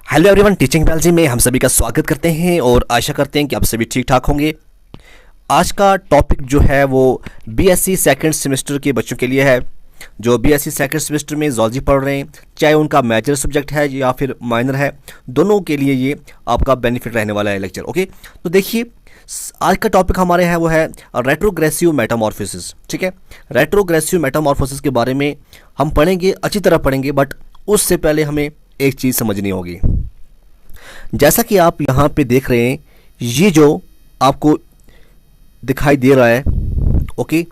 Hello everyone, teaching biology में हम सभी का स्वागत करते हैं और आशा करते हैं कि आप सभी ठीक ठाक होंगे। आज का टॉपिक जो है वो बीएससी सेकंड सेमेस्टर के बच्चों के लिए है जो बीएससी सेकंड सेमेस्टर में जूलॉजी पढ़ रहे हैं, चाहे उनका मेजर सब्जेक्ट है या फिर माइनर है, दोनों के लिए ये आपका बेनिफिट रहने वाला है लेक्चर। ओके, तो देखिए आज का टॉपिक हमारे है वो है रेट्रोग्रेसिव मेटामॉर्फोसिस। ठीक है, रेट्रोग्रेसिव मेटामॉर्फोसिस के बारे में हम पढ़ेंगे, अच्छी तरह पढ़ेंगे, बट उससे पहले हमें एक चीज़ समझनी होगी। जैसा कि आप यहाँ पे देख रहे हैं, ये जो आपको दिखाई दे रहा है, ओके,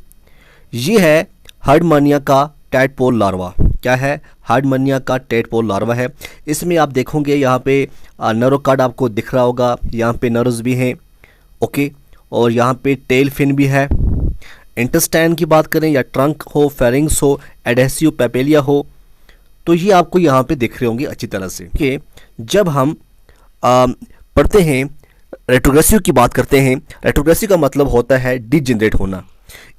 ये है हार्डमानिया का टैडपोल लार्वा। क्या है? हार्डमानिया का टैडपोल लार्वा है। इसमें आप देखोगे यहाँ पे नर्व कार्ड आपको दिख रहा होगा, यहाँ पे नर्व्स भी हैं, ओके, और यहाँ पे टेल फिन भी है। इंटेस्टाइन की बात करें या ट्रंक हो, फेरिंग्स हो, एडेसिव पेपेलिया हो, तो ये आपको यहाँ पे दिख रहे होंगे अच्छी तरह से। कि जब हम पढ़ते हैं, रेट्रोग्रेसिव की बात करते हैं, रेट्रोग्रेसिव का मतलब होता है डिजेनरेट होना।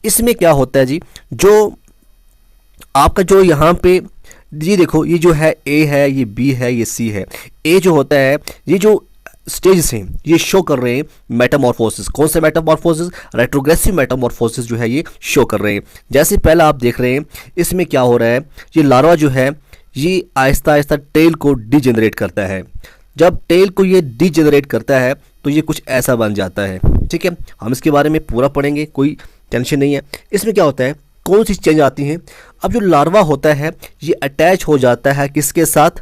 इसमें क्या होता है जी, जो आपका जो यहाँ पे ये देखो, ये जो है ए है, ये बी है, ये सी है। ए जो होता है, ये जो स्टेज हैं ये शो कर रहे हैं मेटामॉर्फोसिस। कौन से मेटामॉर्फोसिस? रेट्रोग्रेसिव मेटामॉर्फोसिस जो है ये शो कर रहे हैं। जैसे पहला आप देख रहे हैं, इसमें क्या हो रहा है, ये लार्वा जो है ये आहिस्ता आहिस्ता टेल को डिजेनरेट करता है। जब टेल को ये डिजेनरेट करता है तो ये कुछ ऐसा बन जाता है। ठीक है, हम इसके बारे में पूरा पढ़ेंगे, कोई टेंशन नहीं है। इसमें क्या होता है, कौन सी चेंज आती हैं? अब जो लार्वा होता है ये अटैच हो जाता है किसके साथ?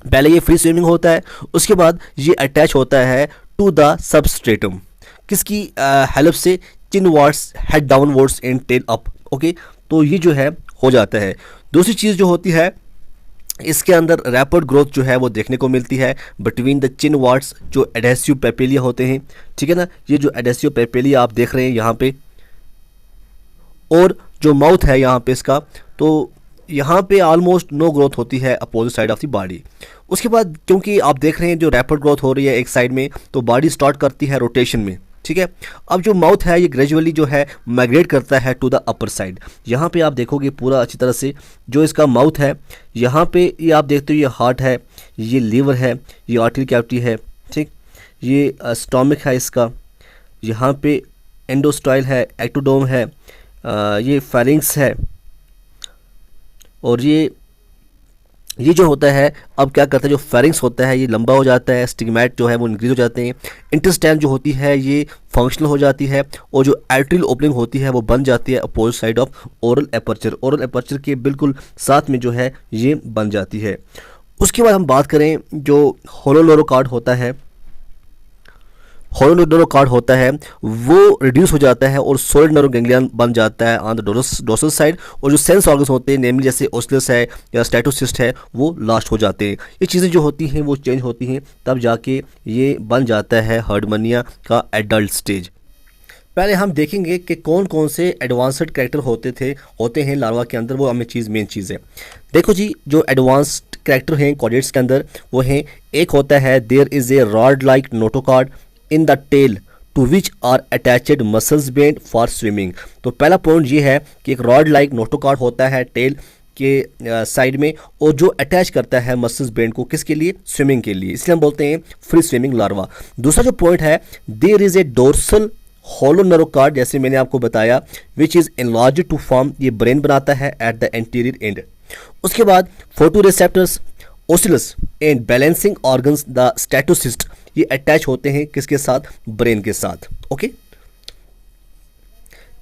पहले ये फ्री स्विमिंग होता है, उसके बाद ये अटैच होता है टू द सबस्ट्रेटम। किसकी हेल्प से? Chinwards, head downwards and tail up. Okay, तो ये जो है हो जाता है। दूसरी चीज़ जो होती है, इसके अंदर रैपिड ग्रोथ जो है वो देखने को मिलती है बिटवीन द चिन वार्ड्स, जो एडेसिव पेपेलिया होते हैं। ठीक है ना, ये जो एडेसिव पेपेलिया आप देख रहे हैं यहाँ पे, और जो माउथ है यहाँ पे इसका, तो यहाँ पे ऑलमोस्ट नो ग्रोथ होती है opposite side of the body. उसके बाद क्योंकि आप देख रहे हैं जो रैपिड ग्रोथ हो रही है एक साइड में, तो बॉडी स्टार्ट करती है रोटेशन में। ठीक है, अब जो माउथ है ये ग्रेजुअली जो है माइग्रेट करता है टू द अपर साइड। यहाँ पे आप देखोगे पूरा अच्छी तरह से, जो इसका माउथ है यहाँ पे ये आप देखते हो, ये हार्ट है, ये लीवर है, ये आर्टरी कैविटी है, ठीक, ये स्टोमिक है इसका, यहाँ पे एंडोस्टाइल है, एक्टोडोम है, ये फेरिंग्स है, और ये जो होता है, अब क्या करता है, जो फेरिंग्स होता है ये लंबा हो जाता है, स्टिग्मेट जो है वो इंक्रीज हो जाते हैं, इंटेस्टाइन जो होती है ये फंक्शनल हो जाती है, और जो आर्टरियल ओपनिंग होती है वो बन जाती है opposite side of oral aperture. Oral aperture के बिल्कुल साथ में जो है ये बन जाती है। उसके बाद हम बात करें जो होलोनोरोकार्ड होता है, होलोनोरोकार्ड होता है वो रिड्यूस हो जाता है और सॉलिड नर्व गैंग्लियन बन जाता है ऑन द डोर्सल साइड, और जो सेंस ऑर्गन्स होते हैं नेमली जैसे ओसिलस है या स्टैटोसिस्ट है वो लास्ट हो जाते हैं। ये चीज़ें जो होती हैं वो चेंज होती हैं, तब जाके ये बन जाता है हार्डमानिया का एडल्ट स्टेज। पहले हम देखेंगे कि कौन कौन से एडवांस्ड कैरेक्टर होते हैं लार्वा के अंदर, वो हमें मेन चीज़ है। देखो जी, जो एडवांस्ड कैरेक्टर हैं कॉर्डेट्स के अंदर वो हैं, एक होता है there is a rod like notochord in the tail to which are attached muscles bend for swimming. तो पहला पॉइंट ये है कि एक रॉड लाइक नोटोकार्ड होता है टेल के साइड में, और जो अटैच करता है मसल्स बेंड को किसके लिए? स्विमिंग के लिए, इसलिए हम बोलते हैं फ्री स्विमिंग लार्वा। दूसरा जो पॉइंट है, there is a dorsal hollow nerve, जैसे मैंने आपको बताया, which is enlarge to form, ये ब्रेन बनाता है एट द एंटीरियर एंड। उसके बाद photoreceptors, ocellus and balancing organs the statocyst, ये अटैच होते हैं किसके साथ? ब्रेन के साथ। ओके,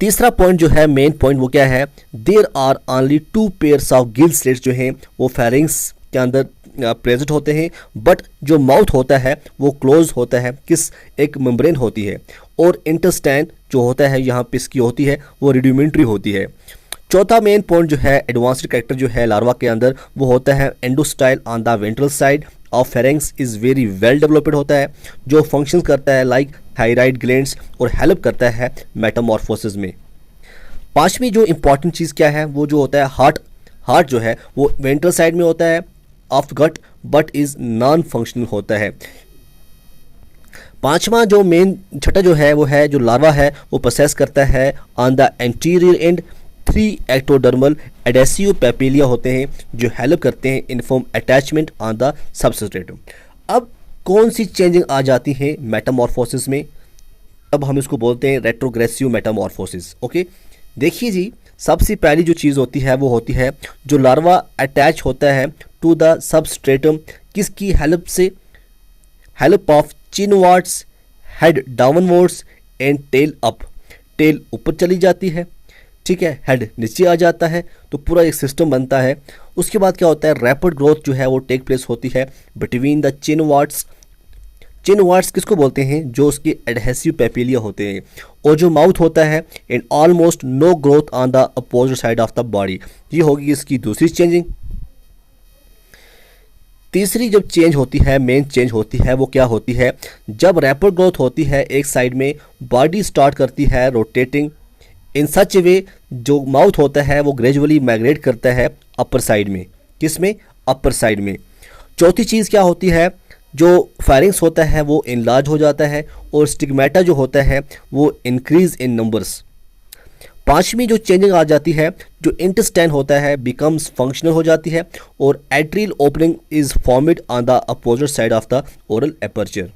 तीसरा पॉइंट जो है, मेन पॉइंट, वो क्या है? There are only 2 pairs of gill slits जो हैं वो फेरिंग्स के अंदर प्रेजेंट होते हैं, बट जो माउथ होता है वो क्लोज होता है, किस? एक मेम्ब्रेन होती है, और इंटेस्टाइन जो होता है यहाँ पे इसकी होती है वो रिड्यूमेंट्री होती है। चौथा मेन पॉइंट जो है एडवांस्ड कैरेक्टर जो है लार्वा के अंदर, वो होता है endostyle on the ventral side of pharynx is very well developed होता है, जो फंक्शन करता है लाइक थायराइड ग्लैंड्स और हेल्प करता है मेटामॉर्फोसिस में। पांचवी जो इंपॉर्टेंट चीज़ क्या है, वो जो होता है हार्ट जो है वो वेंट्रल साइड में होता है of gut, but is non functional होता है। पांचवा जो मेन छठा जो है वो है, जो लार्वा है वो प्रोसेस करता है on the anterior end 3 ectodermal adhesive papillae होते हैं जो हेल्प करते हैं inform attachment on the substratum. अब कौन सी चेंजिंग आ जाती है मेटामॉर्फोसिस में? अब हम इसको बोलते हैं रेट्रोग्रेसिव मेटामॉर्फोसिस। ओके, देखिए जी, सबसे पहली जो चीज़ होती है वो होती है जो लार्वा अटैच होता है टू द सबस्ट्रेटम, किसकी हेल्प से? Help of chinwards, head downwards and tail up. Tail ऊपर चली जाती है, ठीक है, हेड नीचे आ जाता है, तो पूरा एक सिस्टम बनता है। उसके बाद क्या होता है, रैपिड ग्रोथ जो है वो टेक प्लेस होती है बिटवीन द चिनवार्ड्स। चिनवार्ड्स किसको बोलते हैं? जो उसके एडहेसिव पैपिलिया होते हैं। और जो माउथ होता है, and almost no growth on the opposite side of the body. ये होगी इसकी दूसरी चेंजिंग। तीसरी जब चेंज होती है, मेन चेंज होती है, वो क्या होती है? जब रैपिड ग्रोथ होती है एक साइड में, बॉडी स्टार्ट करती है रोटेटिंग इन सच ए वे, जो माउथ होता है वो ग्रेजुअली माइग्रेट करता है अपर साइड में। किस में? अपर साइड में। चौथी चीज़ क्या होती है? जो फायरिंग्स होता है वो इनलार्ज हो जाता है और स्टिग्मेटा जो होता है वो इंक्रीज इन नंबर्स। पांचवी जो चेंजिंग आ जाती है, जो इंटेस्टाइन होता है बिकम्स फंक्शनल हो जाती है और atrial opening is formed on the opposite side of the oral aperture.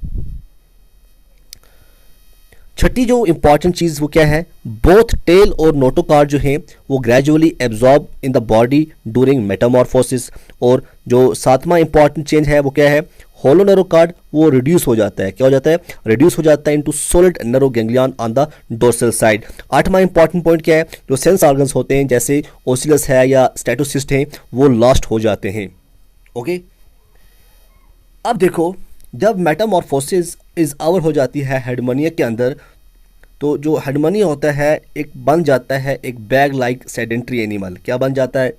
छठी जो इंपॉर्टेंट चीज़ वो क्या है? बोथ टेल और नोटोकार्ड जो हैं वो gradually absorb in the body during Metamorphosis. और जो सातवां इंपॉर्टेंट चेंज है वो क्या है? होलो नैरोकार्ड वो रिड्यूस हो जाता है। क्या हो जाता है? रिड्यूस हो जाता है into solid narrow ganglion on the dorsal side. आठवां इंपॉर्टेंट पॉइंट क्या है? जो सेंस ऑर्गन्स होते हैं जैसे ओसिलस है या स्टेटोसिस्ट हैं वो लॉस्ट हो जाते हैं। ओके, अब देखो, जब मेटामॉर्फोसिस इज आवर हो जाती है हेडमनिया के अंदर, तो जो हेडमनिया होता है एक बन जाता है एक बैग लाइक सेडेंट्री एनिमल। क्या बन जाता है?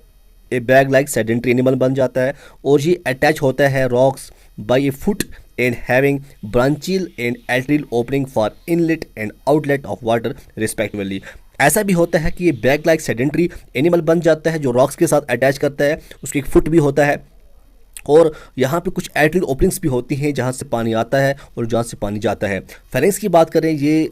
ए बैग लाइक सेडेंट्री एनिमल बन जाता है। और ये अटैच होता है rocks bye A foot and having branchial and atrial opening for inlet and outlet of water respectively. ऐसा भी होता है कि ये बैग लाइक सेडेंट्री एनिमल बन जाता है जो रॉक्स के साथ अटैच करता है। उसकी एक फुट भी होता है और यहाँ पे कुछ एट्रियल ओपनिंग्स भी होती हैं जहाँ से पानी आता है और जहाँ से पानी जाता है। फेरेंक्स की बात करें, ये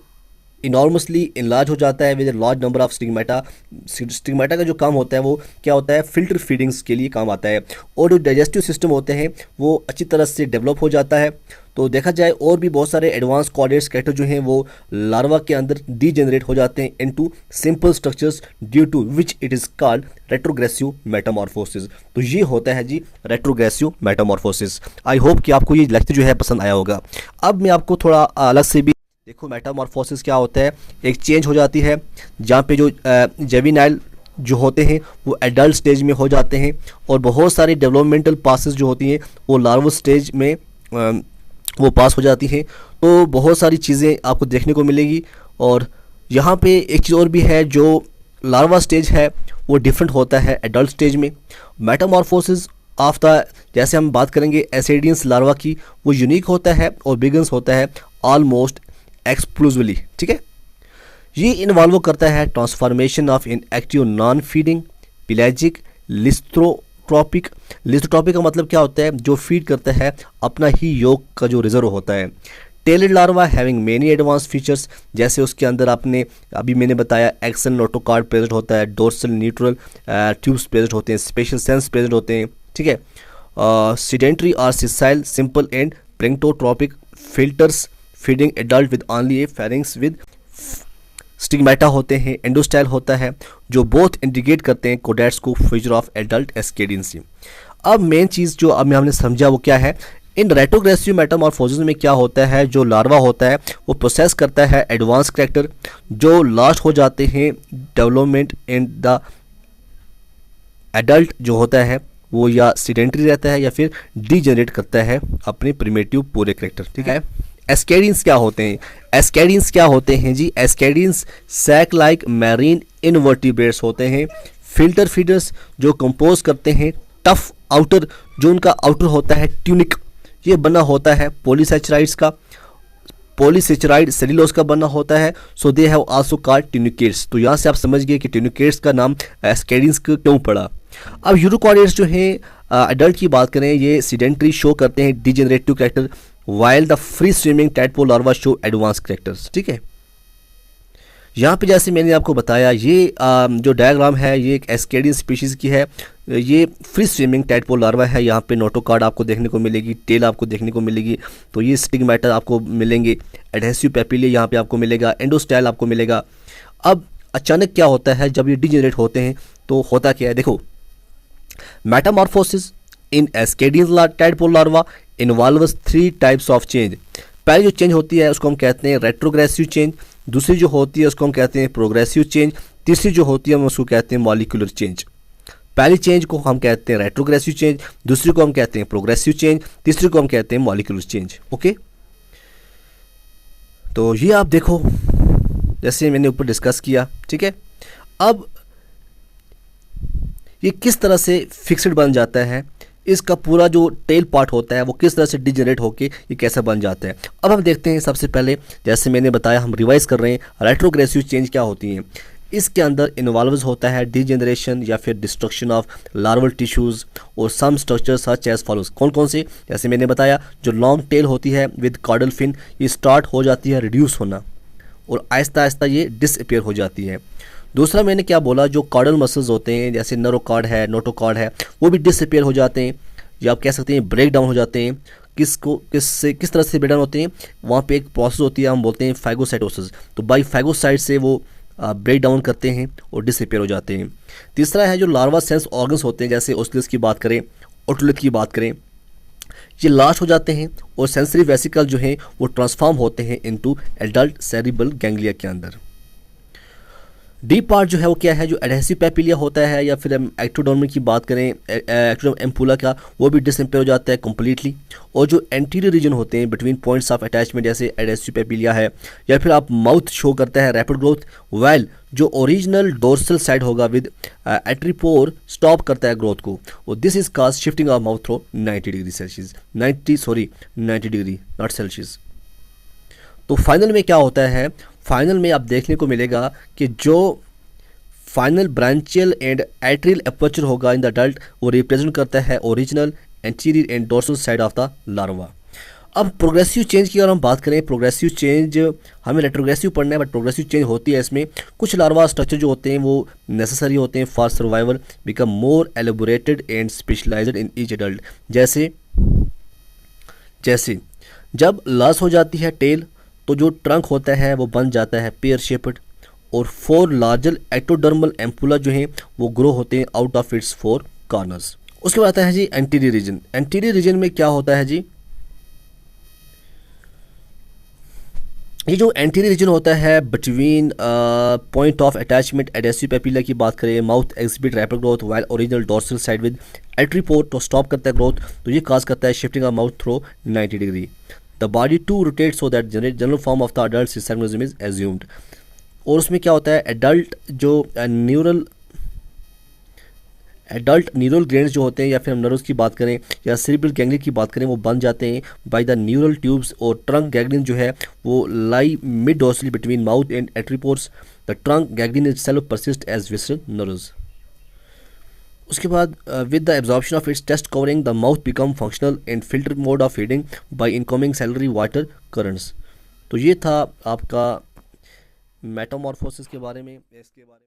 इनॉर्मसली इनलार्ज हो जाता है with large number of stigmata. Stigmata का जो काम होता है वो क्या होता है? फिल्टर फीडिंग्स के लिए काम आता है। और जो डाइजेस्टिव सिस्टम होते हैं वो अच्छी तरह से डेवलप हो जाता है। तो देखा जाए और भी बहुत सारे एडवांस कोऑर्डिनेट्स कैरेक्टर जो हैं वो लार्वा के अंदर डीजेनरेट हो जाते हैं into simple structures due to which it is called retrogressive metamorphosis. तो ये होता है जी रेट्रोग्रेसिव मेटामॉर्फोसिस। आई होप कि आपको ये लेक्चर जो है पसंद आया होगा। अब मैं आपको थोड़ा अलग से भी देखो, मेटामॉर्फोसिस क्या होता है? एक चेंज हो जाती है जहाँ पे जो जेविनाइल जो होते हैं वो एडल्ट स्टेज में हो जाते हैं और बहुत सारी डेवलपमेंटल पासेस जो होती हैं वो लार्वा स्टेज में वो पास हो जाती हैं। तो बहुत सारी चीज़ें आपको देखने को मिलेगी। और यहाँ पे एक चीज़ और भी है, जो लार्वा स्टेज है वो डिफरेंट होता है एडल्ट स्टेज में। मेटामॉर्फोसिस ऑफ द, जैसे हम बात करेंगे एसिडियंस लार्वा की, वो यूनिक होता है और बिगन्स होता है ऑलमोस्ट एक्सक्लूसिवली। ठीक है, ये इन्वॉल्व करता है transformation of inactive non feeding pelagic lecithotrophic. Lecithotrophic का मतलब क्या होता है? जो फीड करता है अपना ही योग का जो रिजर्व होता है। Tailed larva having many advance features, जैसे उसके अंदर आपने अभी मैंने बताया एक्सन नोटोकार्ड प्रेजेंट होता है, डोर्सल न्यूट्रल ट्यूब्स प्रेजेंट होते हैं, स्पेशल सेंस प्रेजेंट होते हैं। ठीक है, सीडेंट्री और sessile simple and planktotrophic filters feeding adult with only a pharynx with stigmata होते हैं। एंडोस्टाइल होता है जो बोथ इंडिकेट करते हैं कोडेट्स को फ्यूचर ऑफ एडल्ट एस्केडेंसी। अब मेन चीज़ जो अब हमने समझा वो क्या है? इन रेट्रोग्रेसिव मेटामॉर्फोसिस में क्या होता है? जो लार्वा होता है वो प्रोसेस करता है एडवांस कैरेक्टर जो लास्ट हो जाते हैं डेवलपमेंट इन द एडल्ट जो होता है वो या सीडेंट्री रहता है या फिर डीजेनरेट करता है अपने प्रिमेटिव पूरे कैरेक्टर। ठीक है, एस्केडियंस क्या होते हैं? एस्केडियंस क्या होते हैं जी? एस्केडियंस सैक लाइक मैरीन इनवर्टिब्रेट्स होते हैं, फिल्टर फीडर्स जो कंपोज करते हैं टफ आउटर, जो उनका आउटर होता है ट्यूनिक, ये बना होता है पॉलीसेचराइड्स का, पॉलीसेचराइड सेल्यूलोज का बना होता है। So they have also called tunicates. तो यहाँ से आप समझ गए कि ट्यूनिकेट्स का नाम एस्केडियंस को क्यों पड़ा। अब यूरोकॉर्डियट्स जो हैं एडल्ट की बात करें, ये सीडेंट्री शो करते हैं degenerative character, while the free swimming tadpole larva show advance characters. ठीक है, यहाँ पे जैसे मैंने आपको बताया ये जो डायग्राम है ये एक एस्केडियन स्पीशीज़ की है। ये फ्री स्विमिंग टैडपोल लार्वा है। यहाँ पे नोटोकॉर्ड आपको देखने को मिलेगी, टेल आपको देखने को मिलेगी। तो ये स्टिग्मेटा आपको मिलेंगे, एडहेसिव पेपिले यहाँ पे आपको मिलेगा, एंडोस्टाइल आपको मिलेगा। अब अचानक क्या होता है जब ये डिजेनरेट होते हैं तो होता क्या है, देखो metamorphosis in ascidian tadpole larva involves 3 types of change. पहली जो चेंज होती है उसको हम कहते हैं रेट्रोग्रेसिव चेंज, दूसरी जो होती है उसको हम कहते हैं प्रोग्रेसिव चेंज, तीसरी जो होती है हम उसको कहते हैं मॉलिक्यूलर चेंज। पहली चेंज को हम कहते हैं रेट्रोग्रेसिव चेंज, दूसरी को हम कहते हैं प्रोग्रेसिव चेंज, तीसरी को हम कहते हैं मॉलिक्यूलर चेंज। ओके, तो ये आप देखो जैसे मैंने ऊपर डिस्कस किया, ठीक है। अब ये किस तरह से फिक्स्ड बन जाता है, इसका पूरा जो टेल पार्ट होता है वो किस तरह से डिजेनरेट होके ये कैसा बन जाता है। अब हम देखते हैं सबसे पहले, जैसे मैंने बताया हम रिवाइज कर रहे हैं, रेट्रोग्रेसिव चेंज क्या होती हैं। इसके अंदर इन्वॉल्व्स होता है डिजेनरेशन या फिर डिस्ट्रक्शन ऑफ लार्वल टिश्यूज़ और सम स्ट्रक्चर्स सच एज फॉलोज। कौन कौन से, जैसे मैंने बताया जो लॉन्ग टेल होती है विद कॉर्डल फिन, ये स्टार्ट हो जाती है रिड्यूस होना और आहिस्ता आहिस्ता ये डिसअपियर हो जाती है। दूसरा मैंने क्या बोला, जो कॉर्डल मसल्स होते हैं जैसे नरोकॉर्ड है, नोटोकॉर्ड है, वो भी डिसअपियर हो जाते हैं या आप कह सकते हैं ब्रेक डाउन हो जाते हैं। किस तरह से ब्रेक डाउन होते हैं, वहाँ पे एक प्रोसेस होती है हम बोलते हैं फाइगोसाइटोसिस। तो बाई फाइगोसाइट से वो ब्रेक डाउन करते हैं और डिसअपियर हो जाते हैं। तीसरा है जो लार्वा सेंस ऑर्गन्स होते हैं, जैसे ओस्टिलस की बात करें, ओटुलिथ की बात करें, ये लास्ट हो जाते हैं और सेंसरी वेसिकल जो हैं वो ट्रांसफॉर्म होते हैं इनटू एडल्ट सेरिब्रल गैंग्लिया के अंदर। डीप पार्ट जो है वो क्या है, जो एडहेसिव पेपिलिया होता है या फिर हम एक्टोडर्म की बात करें, एक्टोडर्म एम्पुला का, वो भी डिसइम्पेयर हो जाता है कम्प्लीटली। और जो एंटीरियर रीजन होते हैं बिटवीन पॉइंट्स ऑफ अटैचमेंट जैसे एडहेसिव पेपिलिया है, या फिर आप माउथ शो करता है रैपिड ग्रोथ, वेल जो ओरिजिनल डोर्सल साइड होगा विद एट्रीपोर स्टॉप करता है ग्रोथ को, और this is cause shifting of mouth through 90 degree Celsius, 90 degree not Celsius. तो फाइनल में क्या होता है, फाइनल में आप देखने को मिलेगा कि जो final branchial and atrial aperture होगा इन द अडल्ट वो रिप्रेजेंट करता है original anterior and dorsal side of the larva. अब प्रोग्रेसिव चेंज की अगर हम बात करें, प्रोग्रेसिव चेंज हमें रेट्रोग्रेसिव पढ़ना है बट प्रोग्रेसिव चेंज होती है इसमें कुछ लार्वा स्ट्रक्चर जो होते हैं वो नेसेसरी होते हैं for survival become more elaborated and specialised in each adult. जैसे जब लॉस हो जाती है टेल तो जो ट्रंक होता है वो बन जाता है पेयर शेप्ड और 4 लार्जर एक्टोडर्मल एम्पुला जो हैं वो ग्रो होते हैं आउट ऑफ इट्स 4 कॉर्नर्स। उसके बाद आता है जी एंटीरियर रीजन। एंटीरियर रीजन में क्या होता है जी, ये जो एंटीरियर रीजन होता है between point of attachment adhesive papilla की बात करें, mouth exhibit rapid growth while original dorsal side with atriopore तो स्टॉप करता है ग्रोथ, तो ये काज करता है shifting of mouth through 90 degree. The body to rotate so that general form of the adult system is assumed. और उसमें क्या होता है, एडल्ट न्यूरल ग्रेन्स जो होते हैं या फिर हम नर्व्स की बात करें या सेरिब्रल गैंग्लिया की बात करें वो बन जाते हैं बाय द न्यूरल ट्यूब्स। और ट्रंक गैंग्लियन जो है वो lie mid dorsally between mouth and atriopores. The trunk ganglion itself persist as visceral nerves. उसके बाद with the absorption of its test covering the mouth become functional and filter mode of feeding by incoming ciliary water currents. तो ये था आपका Metamorphosis के बारे में, इसके बारे में